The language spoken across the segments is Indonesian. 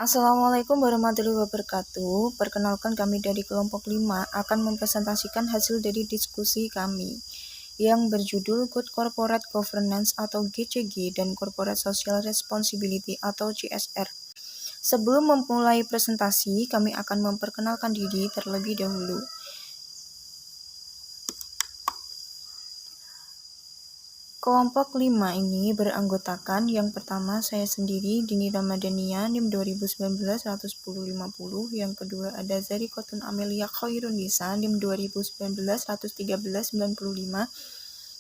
Assalamualaikum warahmatullahi wabarakatuh. Perkenalkan, kami dari kelompok 5 akan mempresentasikan hasil dari diskusi kami yang berjudul Good Corporate Governance atau GCG dan Corporate Social Responsibility atau CSR. Sebelum memulai presentasi, kami akan memperkenalkan diri terlebih dahulu. Kelompok 5 ini beranggotakan yang pertama saya sendiri, Dini Ramadhania, NIM 2019-11050. Yang kedua ada Zarikotun Amelia Khairunisa, NIM 2019-11395.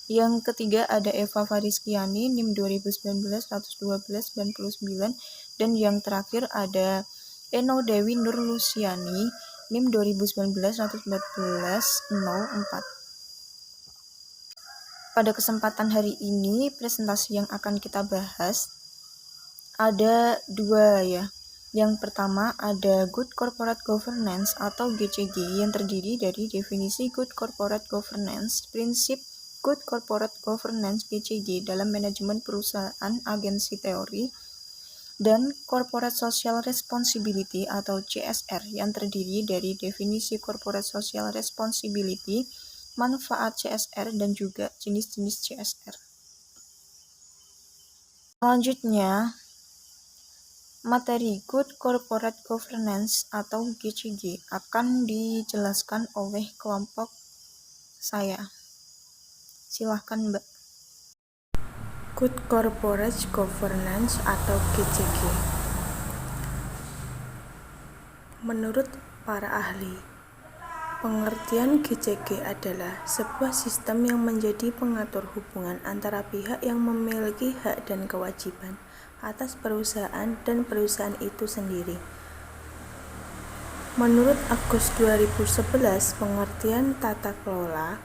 Yang ketiga ada Eva Fariskiani, NIM 2019-11299. Dan yang terakhir ada Eno Dewi Nur Lusiani, NIM 2019-11404. Pada kesempatan hari ini, presentasi yang akan kita bahas ada dua ya. Yang pertama ada Good Corporate Governance atau GCG yang terdiri dari definisi Good Corporate Governance, prinsip Good Corporate Governance GCG dalam manajemen perusahaan, agensi teori, dan Corporate Social Responsibility atau CSR yang terdiri dari definisi Corporate Social Responsibility, manfaat CSR, dan juga jenis-jenis CSR. Selanjutnya, materi Good Corporate Governance atau GCG akan dijelaskan oleh kelompok saya. Silahkan, Mbak. Good Corporate Governance atau GCG. Menurut para ahli, pengertian GCG adalah sebuah sistem yang menjadi pengatur hubungan antara pihak yang memiliki hak dan kewajiban atas perusahaan dan perusahaan itu sendiri. Menurut Agus 2011, pengertian tata kelola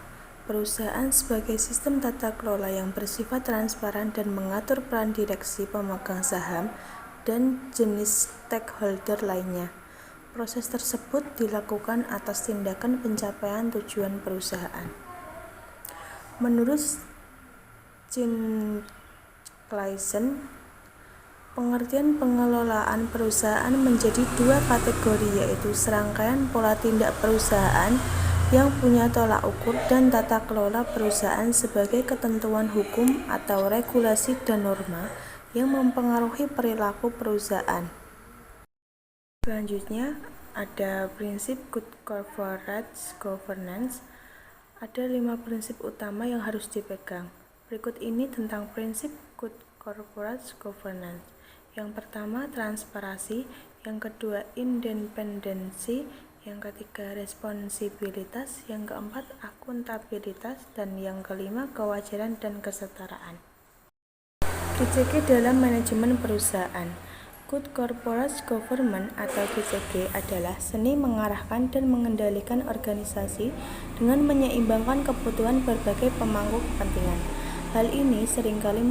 perusahaan sebagai sistem tata kelola yang bersifat transparan dan mengatur peran direksi, pemegang saham, dan jenis stakeholder lainnya. Proses tersebut dilakukan atas tindakan pencapaian tujuan perusahaan. Menurut Jean Clausen, pengertian pengelolaan perusahaan menjadi dua kategori, yaitu serangkaian pola tindak perusahaan yang punya tolak ukur dan tata kelola perusahaan sebagai ketentuan hukum atau regulasi dan norma yang mempengaruhi perilaku perusahaan. Selanjutnya ada prinsip Good Corporate Governance. Ada 5 prinsip utama yang harus dipegang. Berikut ini tentang prinsip Good Corporate Governance. Yang pertama, transparansi. Yang kedua, independensi. Yang ketiga, responsibilitas. Yang keempat, akuntabilitas. Dan yang kelima, kewajaran dan kesetaraan. GCG dalam manajemen perusahaan. Good Corporate Governance atau GCG adalah seni mengarahkan dan mengendalikan organisasi dengan menyeimbangkan kebutuhan berbagai pemangku kepentingan. Hal ini seringkali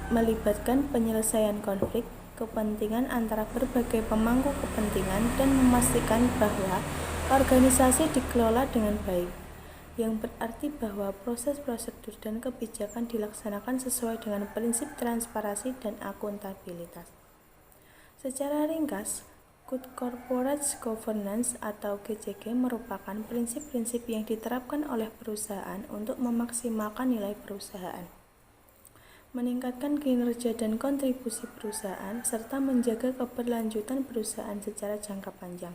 melibatkan penyelesaian konflik kepentingan antara berbagai pemangku kepentingan dan memastikan bahwa organisasi dikelola dengan baik, yang berarti bahwa proses, prosedur, dan kebijakan dilaksanakan sesuai dengan prinsip transparansi dan akuntabilitas. Secara ringkas, Good Corporate Governance atau GCG merupakan prinsip-prinsip yang diterapkan oleh perusahaan untuk memaksimalkan nilai perusahaan, meningkatkan kinerja dan kontribusi perusahaan, serta menjaga keberlanjutan perusahaan secara jangka panjang.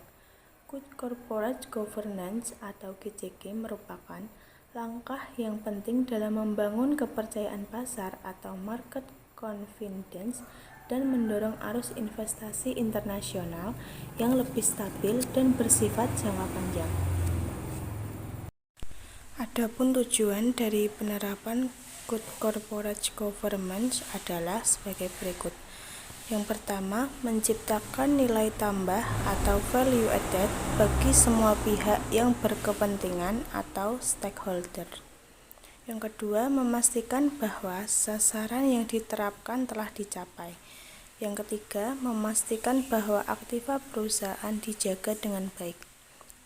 Good Corporate Governance atau GCG merupakan langkah yang penting dalam membangun kepercayaan pasar atau market confidence dan mendorong arus investasi internasional yang lebih stabil dan bersifat jangka panjang. Adapun tujuan dari penerapan Good Corporate Governance adalah sebagai berikut. Yang pertama, menciptakan nilai tambah atau value added bagi semua pihak yang berkepentingan atau stakeholder. Yang kedua, memastikan bahwa sasaran yang diterapkan telah dicapai. Yang ketiga, memastikan bahwa aktiva perusahaan dijaga dengan baik.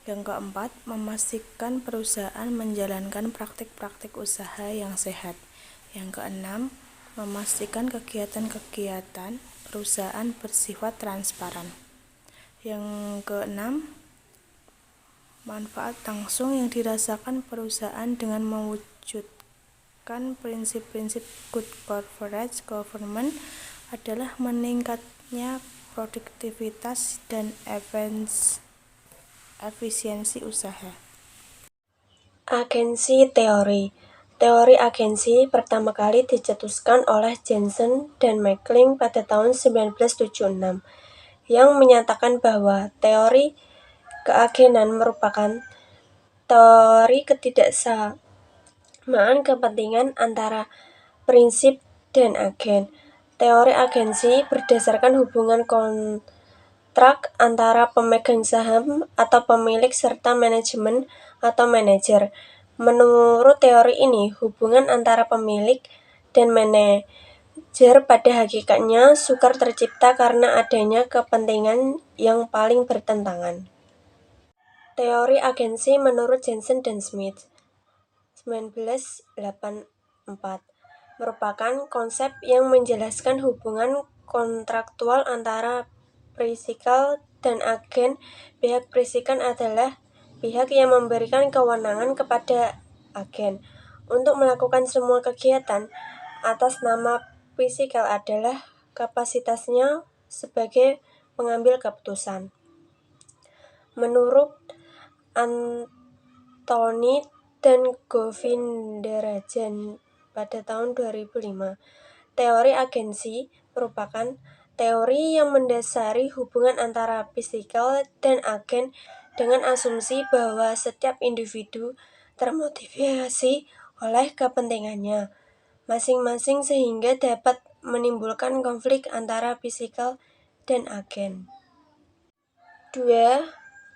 Yang keempat, memastikan perusahaan menjalankan praktik-praktik usaha yang sehat. Yang keenam, memastikan kegiatan-kegiatan perusahaan bersifat transparan. Yang keenam, manfaat langsung yang dirasakan perusahaan dengan mewujudkan prinsip-prinsip good corporate governance adalah meningkatnya produktivitas dan efisiensi usaha. Agensi teori. Teori agensi pertama kali dicetuskan oleh Jensen dan Maclean pada tahun 1976, yang menyatakan bahwa teori keagenan merupakan teori ketidaksamaan kepentingan antara prinsip dan agen. Teori agensi berdasarkan hubungan kontrak antara pemegang saham atau pemilik serta manajemen atau manajer. Menurut teori ini, hubungan antara pemilik dan manajer pada hakikatnya sukar tercipta karena adanya kepentingan yang paling bertentangan. Teori agensi menurut Jensen dan Smith 1984 merupakan konsep yang menjelaskan hubungan kontraktual antara prisikal dan agen. Pihak prisikan adalah pihak yang memberikan kewenangan kepada agen untuk melakukan semua kegiatan atas nama prisikal adalah kapasitasnya sebagai pengambil keputusan. Menurut Anthony dan Govindarajan pada tahun 2005, teori agensi merupakan teori yang mendasari hubungan antara prisikal dan agen dengan asumsi bahwa setiap individu termotivasi oleh kepentingannya masing-masing sehingga dapat menimbulkan konflik antara prisikal dan agen. 2.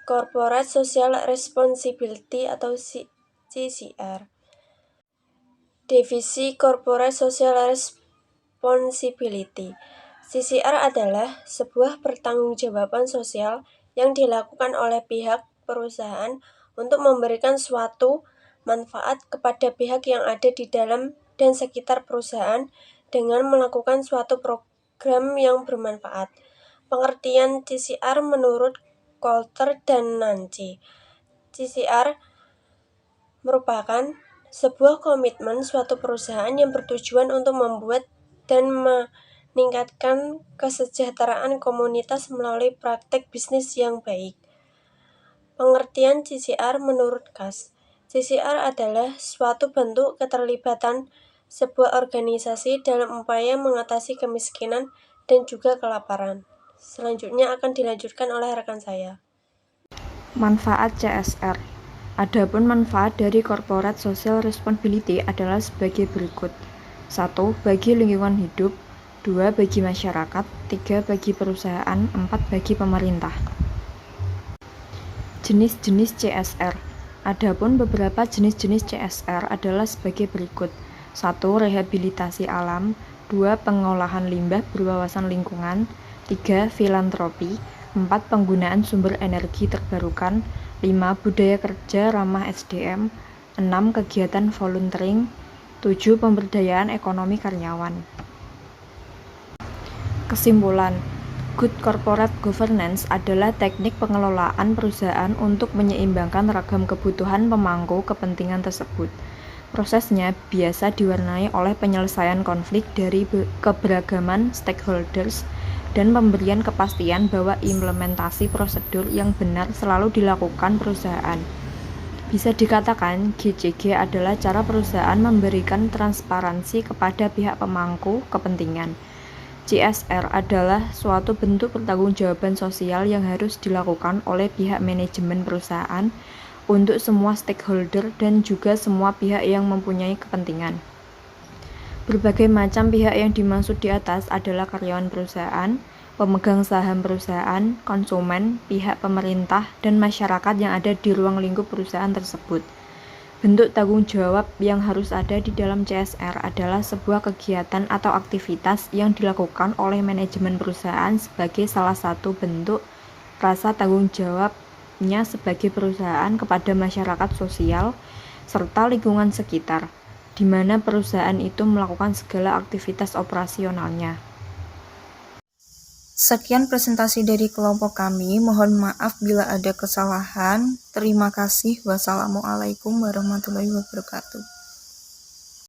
Corporate Social Responsibility atau CSR. Definisi Corporate Social Responsibility. CSR adalah sebuah pertanggungjawaban sosial yang dilakukan oleh pihak perusahaan untuk memberikan suatu manfaat kepada pihak yang ada di dalam dan sekitar perusahaan dengan melakukan suatu program yang bermanfaat. Pengertian CSR menurut Coulter dan Nancy. CSR merupakan sebuah komitmen suatu perusahaan yang bertujuan untuk membuat dan meningkatkan kesejahteraan komunitas melalui praktek bisnis yang baik. Pengertian CSR menurut Cass. CSR adalah suatu bentuk keterlibatan sebuah organisasi dalam upaya mengatasi kemiskinan dan juga kelaparan. Selanjutnya akan dilanjutkan oleh rekan saya. Manfaat CSR. Adapun manfaat dari Corporate Social Responsibility adalah sebagai berikut. 1. Bagi lingkungan hidup. 2. Bagi masyarakat. 3. Bagi perusahaan. 4. Bagi pemerintah. Jenis-jenis CSR. Adapun beberapa jenis-jenis CSR adalah sebagai berikut. 1. Rehabilitasi alam. 2. Pengolahan limbah berwawasan lingkungan. 3. Filantropi. 4. Penggunaan sumber energi terbarukan. 5. Budaya kerja ramah SDM. 6. Kegiatan volunteering. 7. Pemberdayaan ekonomi karyawan. Kesimpulan, good corporate governance adalah teknik pengelolaan perusahaan untuk menyeimbangkan ragam kebutuhan pemangku kepentingan tersebut. Prosesnya biasa diwarnai oleh penyelesaian konflik dari keberagaman stakeholders dan pemberian kepastian bahwa implementasi prosedur yang benar selalu dilakukan perusahaan. Bisa dikatakan, GCG adalah cara perusahaan memberikan transparansi kepada pihak pemangku kepentingan. CSR adalah suatu bentuk pertanggungjawaban sosial yang harus dilakukan oleh pihak manajemen perusahaan untuk semua stakeholder dan juga semua pihak yang mempunyai kepentingan. Berbagai macam pihak yang dimaksud di atas adalah karyawan perusahaan, pemegang saham perusahaan, konsumen, pihak pemerintah, dan masyarakat yang ada di ruang lingkup perusahaan tersebut. Bentuk tanggung jawab yang harus ada di dalam CSR adalah sebuah kegiatan atau aktivitas yang dilakukan oleh manajemen perusahaan sebagai salah satu bentuk rasa tanggung jawabnya sebagai perusahaan kepada masyarakat sosial serta lingkungan sekitar, di mana perusahaan itu melakukan segala aktivitas operasionalnya. Sekian presentasi dari kelompok kami. Mohon maaf bila ada kesalahan. Terima kasih. Wassalamualaikum warahmatullahi wabarakatuh.